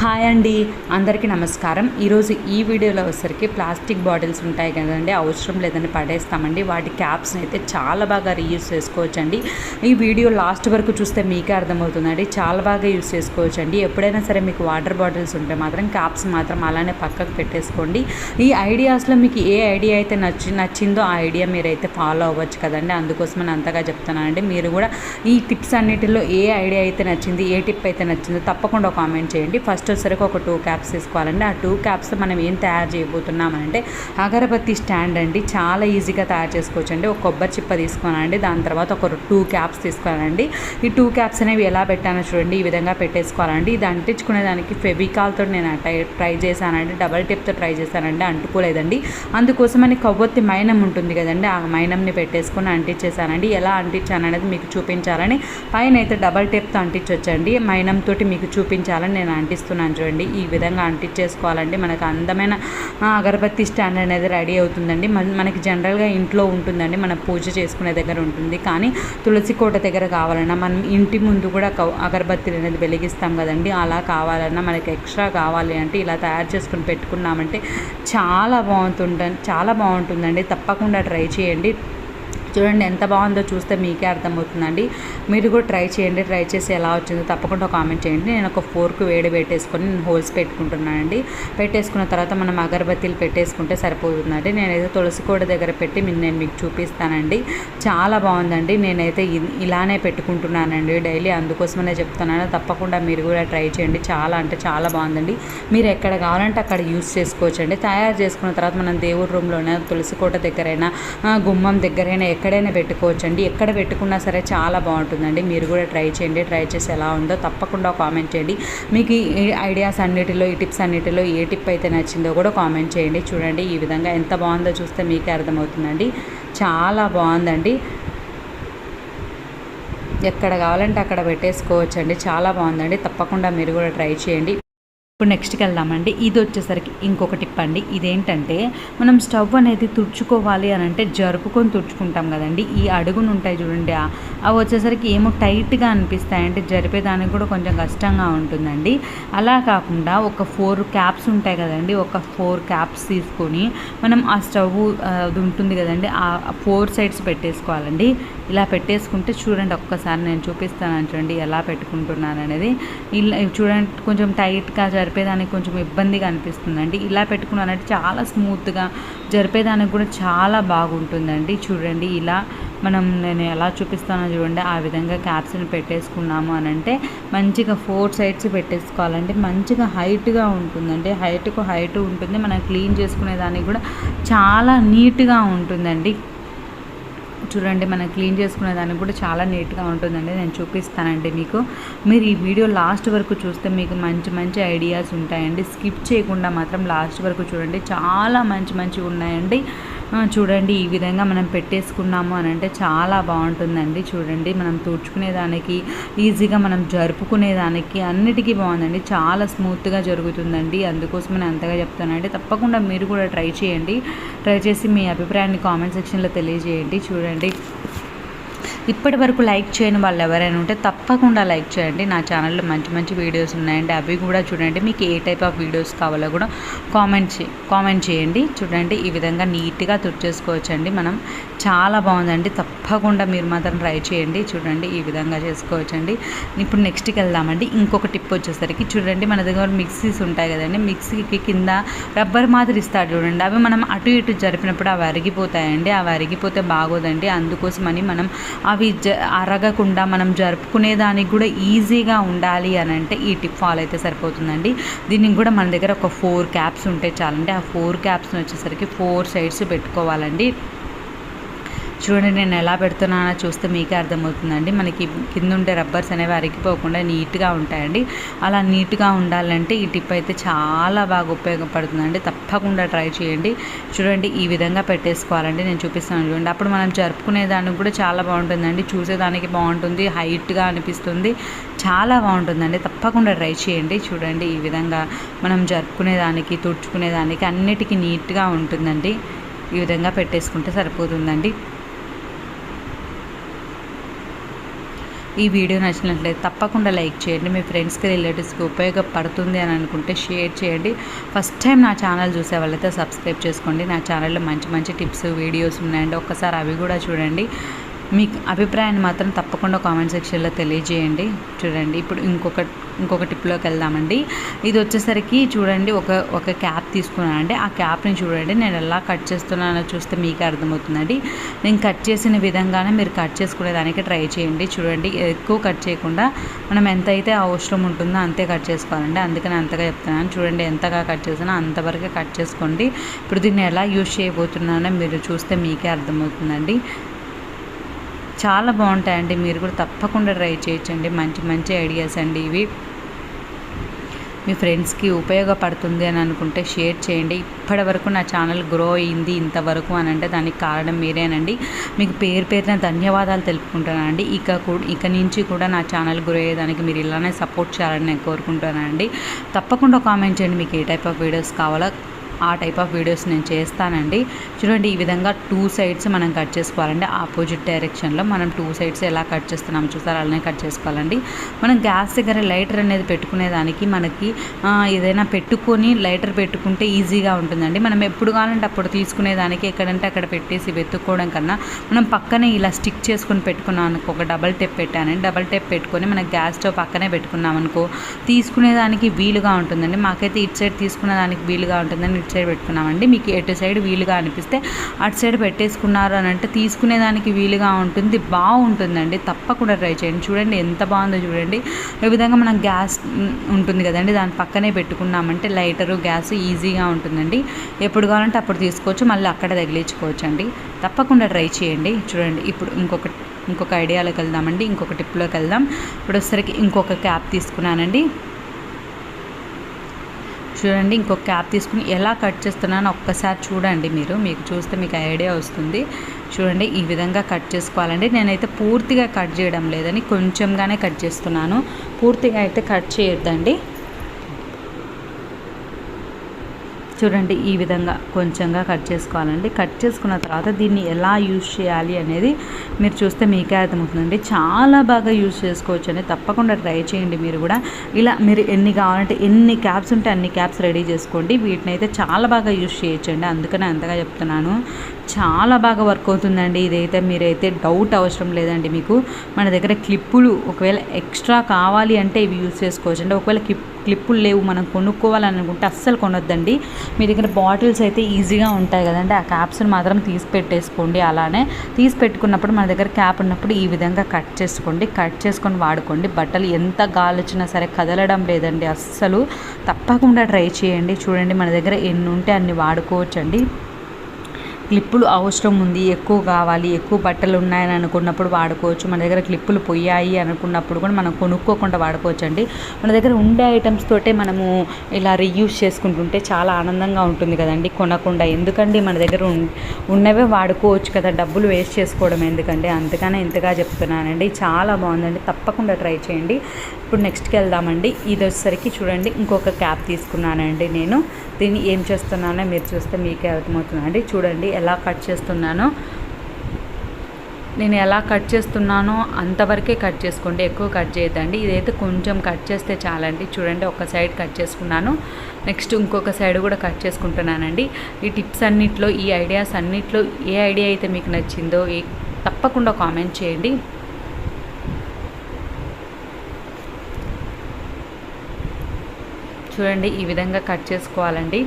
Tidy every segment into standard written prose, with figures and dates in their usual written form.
Hi అండి, అందరికీ నమస్కారం. ఈరోజు ఈ వీడియోలో వచ్చేసరికి ప్లాస్టిక్ బాటిల్స్ ఉంటాయి కదండి, అవసరం లేదని పడేస్తామండి. వాటి క్యాప్స్ని అయితే చాలా బాగా రీయూజ్ చేసుకోవచ్చండి. ఈ వీడియో లాస్ట్ వరకు చూస్తే మీకే అర్థమవుతుందండి. చాలా బాగా యూజ్ చేసుకోవచ్చండి. ఎప్పుడైనా సరే మీకు వాటర్ బాటిల్స్ ఉంటే మాత్రం క్యాప్స్ మాత్రం అలానే పక్కకు పెట్టేసుకోండి. ఈ ఐడియాస్లో మీకు ఏ ఐడియా అయితే నచ్చిందో ఆ ఐడియా మీరైతే ఫాలో అవ్వచ్చు కదండి. అందుకోసమని అంతగా చెప్తున్నానండి. మీరు కూడా ఈ టిప్స్ అన్నిటిలో ఏ ఐడియా అయితే నచ్చింది, ఏ టిప్ అయితే నచ్చిందో తప్పకుండా కామెంట్ చేయండి. ఫస్ట్ వచ్చేసరికి ఒక 2 క్యాప్స్ తీసుకోవాలండి. ఆ 2 క్యాప్స్ మనం ఏం తయారు చేయబోతున్నామంటే అగరబత్తి స్టాండ్ అండి. చాలా ఈజీగా తయారు చేసుకోవచ్చు అండి. ఒక కొబ్బరి చిప్ప తీసుకోనండి, దాని తర్వాత ఒక 2 క్యాప్స్ తీసుకోవాలండి. ఈ 2 క్యాప్స్ అనేవి ఎలా పెట్టానో చూడండి. ఈ విధంగా పెట్టేసుకోవాలండి. ఇది అంటించుకునే దానికి ఫెవికాల్తో నేను ట్రై చేశానండి, డబల్ టిప్తో ట్రై చేశానండి, అంటుకోలేదండి. అందుకోసమని కొవ్వొత్తి మైనం ఉంటుంది కదండి, ఆ మైనంని పెట్టేసుకొని అంటించేసానండి. ఎలా అంటించాననేది మీకు చూపించాలని పైన అయితే డబల్ టేప్తో అంటించవచ్చండి. మైనంతో మీకు చూపించాలని నేను అంటిస్తున్నాను చూడండి. ఈ విధంగా అంటించేసుకోవాలండి. మనకు అందమైన అగరబత్తి స్టాండ్ అనేది రెడీ అవుతుందండి. మనకి జనరల్గా ఇంట్లో ఉంటుందండి, మనం పూజ చేసుకునే దగ్గర ఉంటుంది. కానీ తులసి కోట దగ్గర కావాలన్నా, మనం ఇంటి ముందు కూడా అగరబత్తిలు అనేది వెలిగిస్తాం కదండి, అలా కావాలన్నా మనకి ఎక్స్ట్రా కావాలి అంటే ఇలా తయారు చేసుకుని పెట్టుకున్నామంటే చాలా బాగుంటుందండి. తప్పకుండా ట్రై చేయండి. చూడండి ఎంత బాగుందో, చూస్తే మీకే అర్థమవుతుందండి. మీరు కూడా ట్రై చేయండి. ట్రై చేసి ఎలా వచ్చిందో తప్పకుండా కామెంట్ చేయండి. నేను ఒక ఫోర్క్ వేడి పెట్టేసుకొని నేను హోల్స్ పెట్టుకుంటున్నానండి. పెట్టేసుకున్న తర్వాత మనం అగరబత్తీలు పెట్టేసుకుంటే సరిపోతుందండి. నేనైతే తులసి కోట దగ్గర పెట్టి నేను మీకు చూపిస్తానండి. చాలా బాగుందండి. నేనైతే ఇలానే పెట్టుకుంటున్నానండి డైలీ, అందుకోసమనే చెప్తున్నాను. తప్పకుండా మీరు కూడా ట్రై చేయండి. చాలా అంటే చాలా బాగుందండి. మీరు ఎక్కడ కావాలంటే అక్కడ యూస్ చేసుకోవచ్చండి. తయారు చేసుకున్న తర్వాత మనం దేవుడి రూమ్లోనే, తులసి కోట దగ్గరైనా, గుమ్మం దగ్గరైనా ఎక్కడైనా పెట్టుకోవచ్చండి. ఎక్కడ పెట్టుకున్నా సరే చాలా బాగుంటుందండి. మీరు కూడా ట్రై చేయండి. ట్రై చేసి ఎలా ఉందో తప్పకుండా కామెంట్ చేయండి. మీకు ఈ ఐడియాస్ అన్నిటిలో, ఈ టిప్స్ అన్నిటిలో ఏ టిప్ అయితే నచ్చిందో కూడా కామెంట్ చేయండి. చూడండి ఈ విధంగా ఎంత బాగుందో చూస్తే మీకే అర్థమవుతుందండి. చాలా బాగుందండి. ఎక్కడ కావాలంటే అక్కడ పెట్టేసుకోవచ్చండి. చాలా బాగుందండి. తప్పకుండా మీరు కూడా ట్రై చేయండి. ఇప్పుడు నెక్స్ట్కి వెళ్దామండి. ఇది వచ్చేసరికి ఇంకొక టిప్ అండి. ఇదేంటంటే మనం స్టవ్ అనేది తుడుచుకోవాలి అని అంటే జరుపుకొని తుడుచుకుంటాం కదండి. ఈ అడుగును ఉంటాయి చూడండి, అవి వచ్చేసరికి ఏమో టైట్గా అనిపిస్తాయి, అంటే జరిపేదానికి కూడా కొంచెం కష్టంగా ఉంటుందండి. అలా కాకుండా ఒక 4 క్యాప్స్ ఉంటాయి కదండి, ఒక 4 క్యాప్స్ తీసుకొని మనం ఆ స్టవ్ అది ఉంటుంది కదండి, ఆ 4 సైడ్స్ పెట్టేసుకోవాలండి. ఇలా పెట్టేసుకుంటే చూడండి, ఒక్కసారి నేను చూపిస్తాను చూడండి ఎలా పెట్టుకుంటున్నాను అనేది. ఇలా చూడండి, కొంచెం టైట్గా జరిపేదానికి కొంచెం ఇబ్బందిగా అనిపిస్తుందండి. ఇలా పెట్టుకున్నానంటే చాలా స్మూత్గా జరిపేదానికి కూడా చాలా బాగుంటుందండి. చూడండి ఇలా నేను ఎలా చూపిస్తానో చూడండి. ఆ విధంగా క్యాప్స్ని పెట్టేసుకున్నాము అని అంటే మంచిగా 4 సైడ్స్ పెట్టేసుకోవాలండి. మంచిగా హైట్గా ఉంటుందండి. హైట్ ఉంటుంది. మనం క్లీన్ చేసుకునే దానికి కూడా చాలా నీట్గా ఉంటుందండి. చూడండి, మనం క్లీన్ చేసుకునే దానికి కూడా చాలా నీట్గా ఉంటుందండి. నేను చూపిస్తానండి మీకు. మీరు ఈ వీడియో లాస్ట్ వరకు చూస్తే మీకు మంచి ఐడియాస్ ఉంటాయండి. స్కిప్ చేయకుండా మాత్రం లాస్ట్ వరకు చూడండి. చాలా మంచి ఉన్నాయండి. చూడండి ఈ విధంగా మనం పెట్టేసుకున్నాము అని అంటే చాలా బాగుంటుందండి. చూడండి, మనం తుడుచుకునేదానికి, ఈజీగా మనం జరుపుకునేదానికి అన్నిటికీ బాగుందండి. చాలా స్మూత్గా జరుగుతుందండి. అందుకోసం నేను అంతగా చెప్తానండి. తప్పకుండా మీరు కూడా ట్రై చేయండి. ట్రై చేసి మీ అభిప్రాయాన్ని కామెంట్ సెక్షన్లో తెలియజేయండి. చూడండి, ఇప్పటి వరకు లైక్ చేయని వాళ్ళు ఎవరైనా ఉంటే తప్పకుండా లైక్ చేయండి. నా ఛానల్లో మంచి వీడియోస్ ఉన్నాయండి, అవి కూడా చూడండి. మీకు ఏ టైప్ ఆఫ్ వీడియోస్ కావాలో కూడా కామెంట్ చేయండి. చూడండి ఈ విధంగా నీట్గా తుడిచేసుకోవచ్చండి మనం. చాలా బాగుందండి. తప్పకుండా మీరు మాత్రం ట్రై చేయండి. చూడండి ఈ విధంగా చేసుకోవచ్చండి. ఇప్పుడు నెక్స్ట్కి వెళ్దామండి. ఇంకొక టిప్ వచ్చేసరికి చూడండి, మన దగ్గర మిక్సీస్ ఉంటాయి కదండి, మిక్సీకి కింద రబ్బర్ మాదిరి ఇస్తాడు చూడండి. అవి మనం అటు ఇటు జరిపినప్పుడు అవి అరిగిపోతాయండి. అవి అరిగిపోతే బాగోదండి. అందుకోసమని మనం అవి అరగకుండా మనం జరుపుకునేదానికి కూడా ఈజీగా ఉండాలి అని అంటే ఈ టిప్ ఫాలో అయితే సరిపోతుందండి. దీనికి కూడా మన దగ్గర ఒక 4 క్యాప్స్ ఉంటే చాలండి. ఆ 4 క్యాప్స్ని వచ్చేసరికి 4 సైడ్స్ పెట్టుకోవాలండి. చూడండి నేను ఎలా పెడుతున్నానో చూస్తే మీకే అర్థమవుతుందండి. మనకి కింద ఉండే రబ్బర్స్ అనేవి అరిగిపోకుండా నీట్గా ఉంటాయండి. అలా నీట్గా ఉండాలంటే ఈ టిప్ అయితే చాలా బాగా ఉపయోగపడుతుందండి. తప్పకుండా ట్రై చేయండి. చూడండి ఈ విధంగా పెట్టేసుకోవాలండి. నేను చూపిస్తాను చూడండి. అప్పుడు మనం జరుపుకునే దానికి కూడా చాలా బాగుంటుందండి. చూసేదానికి బాగుంటుంది, హైట్గా అనిపిస్తుంది, చాలా బాగుంటుందండి. తప్పకుండా ట్రై చేయండి. చూడండి ఈ విధంగా మనం జరుపుకునేదానికి, తుడుచుకునేదానికి అన్నిటికీ నీట్గా ఉంటుందండి. ఈ విధంగా పెట్టేసుకుంటే సరిపోతుందండి. ఈ వీడియో నచ్చినట్లయితే తప్పకుండా లైక్ చేయండి. మీ ఫ్రెండ్స్కి రిలేటివ్స్కి ఉపయోగపడుతుంది అని అనుకుంటే షేర్ చేయండి. ఫస్ట్ టైం నా ఛానల్ చూసే వాళ్ళైతే సబ్స్క్రైబ్ చేసుకోండి. నా ఛానల్లో మంచి మంచి టిప్స్ వీడియోస్ ఉన్నాయండి, ఒక్కసారి అవి కూడా చూడండి. మీకు అభిప్రాయాన్ని మాత్రం తప్పకుండా కామెంట్ సెక్షన్లో తెలియజేయండి. చూడండి ఇప్పుడు ఇంకొక టిప్లోకి వెళ్దామండి. ఇది వచ్చేసరికి చూడండి ఒక క్యాప్ తీసుకున్నానండి. ఆ క్యాప్ని చూడండి నేను ఎలా కట్ చేస్తున్నానో చూస్తే మీకు అర్థమవుతుందండి. నేను కట్ చేసిన విధంగానే మీరు కట్ చేసుకునేదానికి ట్రై చేయండి. చూడండి ఎక్కువ కట్ చేయకుండా మనం ఎంతైతే అవసరం ఉంటుందో అంతే కట్ చేసుకోవాలండి. అందుకని అంతగా చెప్తున్నాను. చూడండి ఎంతగా కట్ చేసినా అంతవరకే కట్ చేసుకోండి. ఇప్పుడు దీన్ని ఎలా యూజ్ చేయబోతున్నానో మీరు చూస్తే మీకే అర్థమవుతుందండి. చాలా బాగుంటాయండి, మీరు కూడా తప్పకుండా ట్రై చేయొచ్చండి. మంచి మంచి ఐడియాస్ అండి ఇవి. మీ ఫ్రెండ్స్కి ఉపయోగపడుతుంది అని అనుకుంటే షేర్ చేయండి. ఇప్పటి వరకు నా ఛానల్ గ్రో అయింది ఇంతవరకు అని అంటే దానికి కారణం మీరేనండి. మీకు పేరున ధన్యవాదాలు తెలుపుకుంటానండి. ఇక నుంచి కూడా నా ఛానల్ గ్రో అయ్యేదానికి మీరు ఇలానే సపోర్ట్ చేయాలని నేను కోరుకుంటానండి. తప్పకుండా కామెంట్ చేయండి మీకు ఏ టైప్ ఆఫ్ వీడియోస్ కావాలో, ఆ టైప్ ఆఫ్ వీడియోస్ నేను చేస్తానండి. చూడండి ఈ విధంగా 2 సైడ్స్ మనం కట్ చేసుకోవాలండి. ఆపోజిట్ డైరెక్షన్లో మనం 2 సైడ్స్ ఎలా కట్ చేస్తున్నాము చూసారు, అలానే కట్ చేసుకోవాలండి. మనం గ్యాస్ దగ్గర లైటర్ అనేది పెట్టుకునేదానికి మనకి ఏదైనా పెట్టుకొని లైటర్ పెట్టుకుంటే ఈజీగా ఉంటుందండి. మనం ఎప్పుడు కావాలంటే అప్పుడు తీసుకునేదానికి ఎక్కడంటే అక్కడ పెట్టేసి వెతుక్కోవడం కన్నా మనం పక్కనే ఇలా స్టిక్ చేసుకొని పెట్టుకున్నాం అనుకో, ఒక డబల్ టేప్ పెట్టానండి. డబల్ టేప్ పెట్టుకొని మనం గ్యాస్ స్టవ్ పక్కనే పెట్టుకున్నాం అనుకో తీసుకునేదానికి వీలుగా ఉంటుందండి. మాకైతే ఇటు సైడ్ తీసుకునేదానికి వీలుగా ఉంటుందని ఇటు సైడ్ పెట్టుకున్నామండి. మీకు ఎటు సైడ్ వీలుగా అనిపిస్తే అటు సైడ్ పెట్టేసుకున్నారు అని అంటే తీసుకునేదానికి వీలుగా ఉంటుంది, బాగుంటుందండి. తప్పకుండా ట్రై చేయండి. చూడండి ఎంత బాగుందో చూడండి. ఈ విధంగా మనం గ్యాస్ ఉంటుంది కదండి, దాని పక్కనే పెట్టుకున్నామంటే లైటరు గ్యాస్ ఈజీగా ఉంటుందండి. ఎప్పుడు కావాలంటే అప్పుడు తీసుకోవచ్చు, మళ్ళీ అక్కడ తగిలించుకోవచ్చు అండి. తప్పకుండా ట్రై చేయండి. చూడండి ఇప్పుడు ఇంకొక ఐడియాలోకి వెళ్దామండి, ఇంకొక టిప్లోకి వెళ్దాం. ఇప్పుడు వచ్చేసరికి ఇంకొక క్యాప్ తీసుకున్నానండి. చూడండి ఇంకొక క్యాప్ తీసుకుని ఎలా కట్ చేస్తున్నానో ఒక్కసారి చూడండి. మీకు చూస్తే మీకు ఐడియా వస్తుంది. చూడండి ఈ విధంగా కట్ చేసుకోవాలండి. నేనైతే పూర్తిగా కట్ చేయడం లేదని కొంచెంగానే కట్ చేస్తున్నాను, పూర్తిగా అయితే కట్ చేయొద్దండి. చూడండి ఈ విధంగా కొంచెంగా కట్ చేసుకోవాలండి. కట్ చేసుకున్న తర్వాత దీన్ని ఎలా యూజ్ చేయాలి అనేది మీరు చూస్తే మీకే అర్థమవుతుందండి. చాలా బాగా యూజ్ చేసుకోవచ్చు అని తప్పకుండా ట్రై చేయండి. మీరు కూడా ఇలా మీరు ఎన్ని కావాలంటే ఎన్ని క్యాప్స్ ఉంటే అన్ని క్యాప్స్ రెడీ చేసుకోండి. వీటిని అయితే చాలా బాగా యూజ్ చేయొచ్చండి. అందుకనే అంతగా చెప్తున్నాను. చాలా బాగా వర్క్ అవుతుందండి. ఇదైతే మీరైతే డౌట్ అవసరం లేదండి. మీకు మన దగ్గర క్లిప్పులు ఒకవేళ ఎక్స్ట్రా కావాలి అంటే ఇవి యూజ్ చేసుకోవచ్చు అండి. ఒకవేళ క్లిప్పులు లేవు మనం కొనుక్కోవాలని అనుకుంటే అస్సలు కొనొద్దండి. మీ దగ్గర బాటిల్స్ అయితే ఈజీగా ఉంటాయి కదండి, ఆ క్యాప్స్ని మాత్రం తీసి పెట్టేసుకోండి. అలానే తీసి పెట్టుకున్నప్పుడు మన దగ్గర క్యాప్ ఉన్నప్పుడు ఈ విధంగా కట్ చేసుకోండి. కట్ చేసుకొని వాడుకోండి. బట్టలు ఎంత గాలి వచ్చినా సరే కదలడం లేదండి అస్సలు. తప్పకుండా ట్రై చేయండి. చూడండి మన దగ్గర ఎన్ని ఉంటే అన్ని వాడుకోవచ్చండి. క్లిప్పులు అవసరం ఉంది, ఎక్కువ కావాలి, ఎక్కువ బట్టలు ఉన్నాయని అనుకున్నప్పుడు వాడుకోవచ్చు. మన దగ్గర క్లిప్పులు పోయాయి అనుకున్నప్పుడు కూడా మనం కొనుక్కోకుండా వాడుకోవచ్చు అండి. మన దగ్గర ఉండే ఐటమ్స్ తోటే మనము ఇలా రీయూజ్ చేసుకుంటుంటే చాలా ఆనందంగా ఉంటుంది కదండి. కొనకుండా ఎందుకండి, మన దగ్గర ఉన్నవే వాడుకోవచ్చు కదా, డబ్బులు వేస్ట్ చేసుకోవడం ఎందుకండి. అందుకనే ఇంతగా చెప్తున్నానండి. చాలా బాగుందండి, తప్పకుండా ట్రై చేయండి. ఇప్పుడు నెక్స్ట్కి వెళ్దామండి. ఇది వచ్చేసరికి చూడండి ఇంకొక క్యాప్ తీసుకున్నానండి. నేను దీన్ని ఏం చేస్తున్నానో మీరు చూస్తే మీకే అర్థమవుతుందండి. చూడండి ఎలా కట్ చేస్తున్నానో. నేను ఎలా కట్ చేస్తున్నానో అంతవరకే కట్ చేసుకోండి, ఎక్కువ కట్ చేయొద్దండి. ఇదైతే కొంచెం కట్ చేస్తే చాలండి. చూడండి ఒక సైడ్ కట్ చేసుకున్నాను, నెక్స్ట్ ఇంకొక సైడ్ కూడా కట్ చేసుకుంటున్నానండి. ఈ టిప్స్ అన్నిట్లో, ఈ ఐడియాస్ అన్నిట్లో ఏ ఐడియా అయితే మీకు నచ్చిందో తప్పకుండా కామెంట్ చేయండి. చూడండి ఈ విధంగా కట్ చేసుకోవాలండి.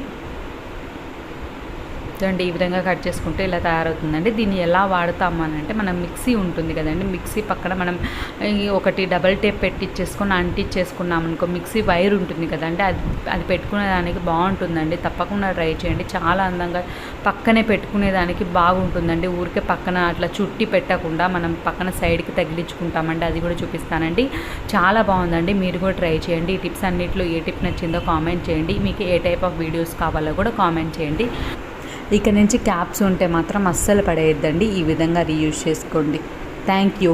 చూడండి ఈ విధంగా కట్ చేసుకుంటే ఇలా తయారవుతుందండి. దీన్ని ఎలా వాడతాము అని అంటే మనం మిక్సీ ఉంటుంది కదండి, మిక్సీ పక్కన మనం ఒకటి డబల్ టేప్ పెట్టించేసుకొని అంటించేసుకున్నాం అనుకో, మిక్సీ వైర్ ఉంటుంది కదండి, అది పెట్టుకునేదానికి బాగుంటుందండి. తప్పకుండా ట్రై చేయండి. చాలా అందంగా పక్కనే పెట్టుకునేదానికి బాగుంటుందండి. ఊరికే పక్కన అట్లా చుట్టి పెట్టకుండా మనం పక్కన సైడ్కి తగిలించుకుంటామండి. అది కూడా చూపిస్తానండి. చాలా బాగుందండి, మీరు కూడా ట్రై చేయండి. ఈ టిప్స్ అన్నిట్లో ఏ టిప్ నచ్చిందో కామెంట్ చేయండి. మీకు ఏ టైప్ ఆఫ్ వీడియోస్ కావాలో కూడా కామెంట్ చేయండి. ఇక నుంచి క్యాప్స్ ఉంటే మాత్రం అస్సలు పడేయద్దండి. ఈ విధంగా రీయూజ్ చేసుకోండి. Thank you.